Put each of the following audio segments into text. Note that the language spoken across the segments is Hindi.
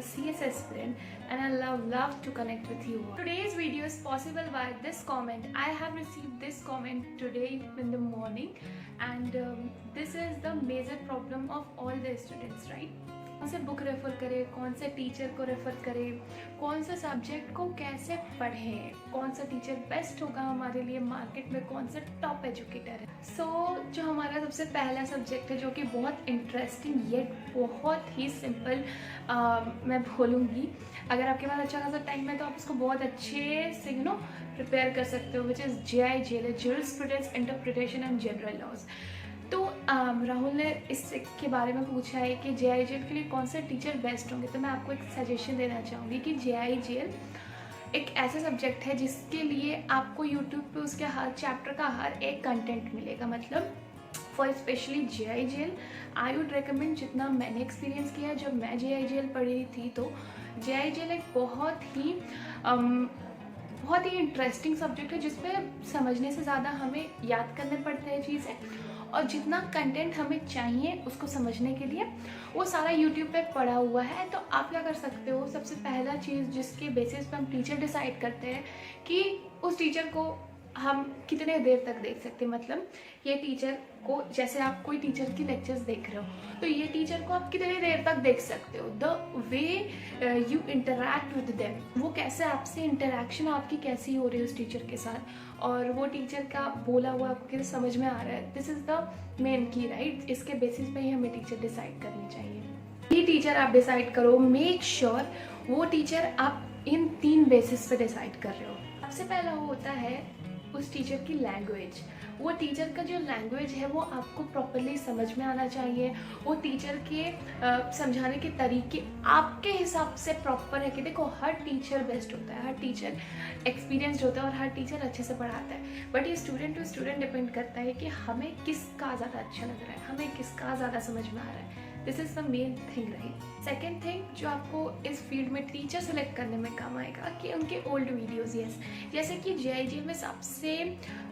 a CSS student and I love to connect with you all. Today's video is possible by this comment. I have received this comment today in the morning and this is the major problem of all the students, right? कौन से बुक रेफ़र करें, कौन से टीचर को रेफ़र करें, कौन से सब्जेक्ट को कैसे पढ़ें, कौन सा टीचर बेस्ट होगा हमारे लिए, मार्केट में कौन सा टॉप एजुकेटर है। जो हमारा सबसे पहला सब्जेक्ट है जो कि बहुत इंटरेस्टिंग येट बहुत ही सिंपल मैं बोलूँगी, अगर आपके पास अच्छा खासा टाइम है तो आप इसको बहुत अच्छे से प्रिपेयर कर सकते हो, which is JIGL, jurisprudence, interpretation and general laws. तो राहुल ने इसके बारे में पूछा है कि JIGL के लिए कौन से टीचर बेस्ट होंगे। तो मैं आपको एक सजेशन देना चाहूँगी कि JIGL एक ऐसा सब्जेक्ट है जिसके लिए आपको YouTube पे उसके हर चैप्टर का हर एक कंटेंट मिलेगा। मतलब for specially JIGL I would recommend, जितना मैंने एक्सपीरियंस किया जब मैं JIGL पढ़ रही थी, तो JIGL एक बहुत ही इंटरेस्टिंग सब्जेक्ट है जिसमें समझने से ज़्यादा हमें याद करने पड़ते हैं चीज़ें, और जितना कंटेंट हमें चाहिए उसको समझने के लिए वो सारा यूट्यूब पे पड़ा हुआ है। तो आप क्या कर सकते हो, सबसे पहला चीज़ जिसके बेसिस पे हम टीचर डिसाइड करते हैं कि उस टीचर को हम कितने देर तक देख सकते हैं। मतलब ये टीचर को, जैसे आप कोई टीचर की लेक्चर्स देख रहे हो तो ये टीचर को आप कितनी देर तक देख सकते हो। The way you interact with them, वो कैसे आपसे इंटरेक्शन आपकी कैसी हो रही है उस टीचर के साथ, और वो टीचर का बोला हुआ आपको कैसे समझ में आ रहा है। दिस इज़ द मेन की, राइट। इसके बेसिस पे ही हमें टीचर डिसाइड करनी चाहिए। ये टीचर आप डिसाइड करो, मेक श्योर वो टीचर आप इन 3 बेसिस पे डिसाइड कर रहे हो। सबसे पहला होता है उस टीचर की लैंग्वेज। वो टीचर का जो लैंग्वेज है वो आपको प्रॉपरली समझ में आना चाहिए। वो टीचर के समझाने के तरीके आपके हिसाब से प्रॉपर है कि देखो, हर टीचर बेस्ट होता है, हर टीचर एक्सपीरियंस्ड होता है और हर टीचर अच्छे से पढ़ाता है, बट ये स्टूडेंट टू स्टूडेंट डिपेंड करता है कि हमें किसका ज़्यादा अच्छा लग रहा है, हमें किसका ज़्यादा समझ में आ रहा है। This is the main thing, right. Second thing जो आपको इस फील्ड में टीचर सेलेक्ट करने में काम आएगा कि उनके ओल्ड वीडियोज़, यस, जैसे कि JIGL में सबसे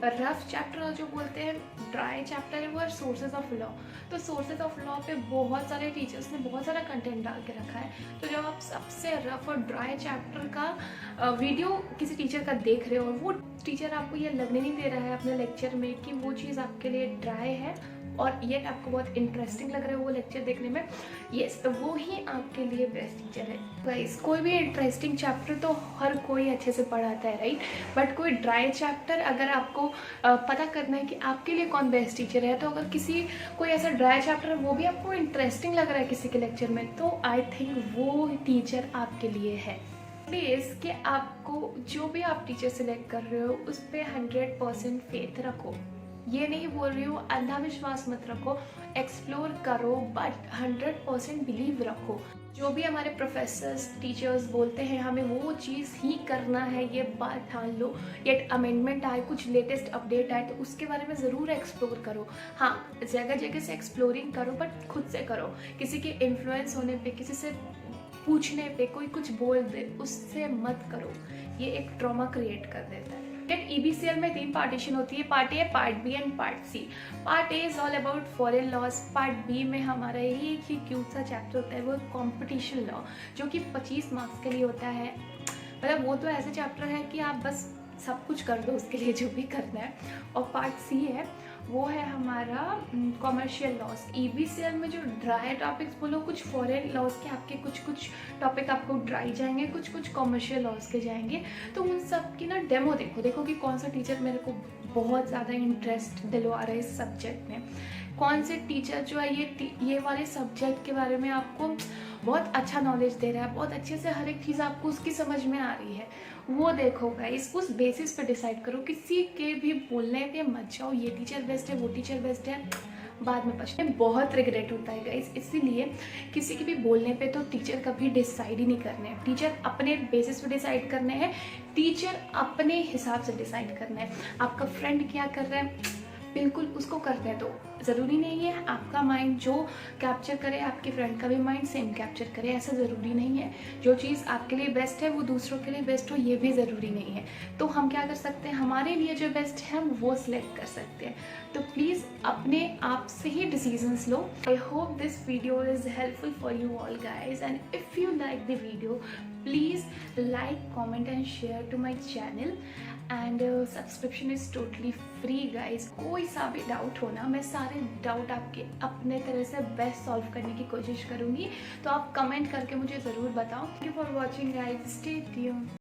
रफ चैप्टर जो बोलते हैं, ड्राई चैप्टर है, वो है सोर्सेज ऑफ लॉ। तो सोर्सेज ऑफ लॉ पे बहुत सारे टीचर्स ने बहुत सारा कंटेंट डाल के रखा है। तो जब आप सबसे रफ और ड्राई चैप्टर का वीडियो किसी टीचर का देख रहे हो और वो टीचर आपको ये लगने नहीं दे रहा है अपने लेक्चर में कि वो चीज़ आपके लिए ड्राई है और ये आपको बहुत इंटरेस्टिंग लग रहा है वो लेक्चर देखने में, यस, तो वो ही आपके लिए बेस्ट टीचर है। गाइस, कोई भी इंटरेस्टिंग चैप्टर तो हर कोई अच्छे से पढ़ाता है, राइट, बट कोई ड्राई चैप्टर अगर आपको पता करना है कि आपके लिए कौन बेस्ट टीचर है, तो अगर कोई ऐसा ड्राई चैप्टर है वो भी आपको इंटरेस्टिंग लग रहा है किसी के लेक्चर में, तो आई थिंक वो टीचर आपके लिए है। प्लीज़ कि आपको जो भी आप टीचर सेलेक्ट कर रहे हो उस पर 100% फेथ रखो। ये नहीं बोल रही हूँ अंधा विश्वास मत रखो, एक्सप्लोर करो, बट 100% बिलीव रखो। जो भी हमारे प्रोफेसर्स टीचर्स बोलते हैं हमें वो चीज़ ही करना है, ये बात ठान लो। ये अमेंडमेंट आए, कुछ लेटेस्ट अपडेट आए, तो उसके बारे में ज़रूर एक्सप्लोर करो। हाँ, जगह जगह से एक्सप्लोरिंग करो, बट खुद से करो। किसी के इन्फ्लुएंस होने पे, किसी से पूछने पे, कोई कुछ बोल दे उससे मत करो, ये एक ट्रॉमा क्रिएट कर देता है। EBCL में 3 पार्टीशन होती है, part A, part B and part C. Part A is all about foreign laws. Part B में हमारा यही एक ही क्यूट सा चैप्टर होता है, वो कॉम्पिटिशन लॉ, जो कि 25 मार्क्स के लिए होता है। मतलब वो तो ऐसे चैप्टर है कि आप बस सब कुछ कर दो उसके लिए जो भी करना है। और पार्ट सी है, वो है हमारा कॉमर्शियल लॉस। EBCL में जो ड्राई टॉपिक्स बोलो, कुछ फॉरेन लॉज के आपके कुछ टॉपिक आपको ड्राई जाएंगे, कुछ कॉमर्शियल लॉज के जाएंगे। तो उन सब की ना डेमो देखो कि कौन सा टीचर मेरे को बहुत ज़्यादा इंटरेस्ट दिलवा रहा है इस सब्जेक्ट में, कौन से टीचर जो है ये वाले सब्जेक्ट के बारे में आपको बहुत अच्छा नॉलेज दे रहा है, बहुत अच्छे से हर एक चीज़ आपको उसकी समझ में आ रही है, वो देखो गाइस। उस बेसिस पे डिसाइड करो, किसी के भी बोलने पे मत जाओ ये टीचर बेस्ट है, वो टीचर बेस्ट है, बाद में पछताए बहुत रिग्रेट होता है गाइस। इसीलिए किसी के भी बोलने पे तो टीचर कभी डिसाइड ही नहीं करने हैं। टीचर अपने बेसिस पे डिसाइड करने हैं, टीचर अपने हिसाब से डिसाइड करना है। आपका फ्रेंड क्या कर रहा है बिल्कुल उसको करते हैं। तो ज़रूरी नहीं है आपका माइंड जो कैप्चर करे आपके फ्रेंड का भी माइंड सेम कैप्चर करे, ऐसा ज़रूरी नहीं है। जो चीज़ आपके लिए बेस्ट है वो दूसरों के लिए बेस्ट हो, ये भी ज़रूरी नहीं है। तो हम क्या कर सकते हैं, हमारे लिए जो बेस्ट है हम वो सिलेक्ट कर सकते हैं। तो प्लीज़ अपने आप से ही डिसीजंस लो। I hope this video is helpful for you all guys, and if you like the video please like, comment and share to my channel. And subscription is totally free guys. कोई सा भी डाउट हो ना, मैं सारे डाउट आपके अपने तरह से बेस्ट सॉल्व करने की कोशिश करूँगी। तो आप कमेंट करके मुझे ज़रूर बताओ। Thank you for watching guys, stay tuned.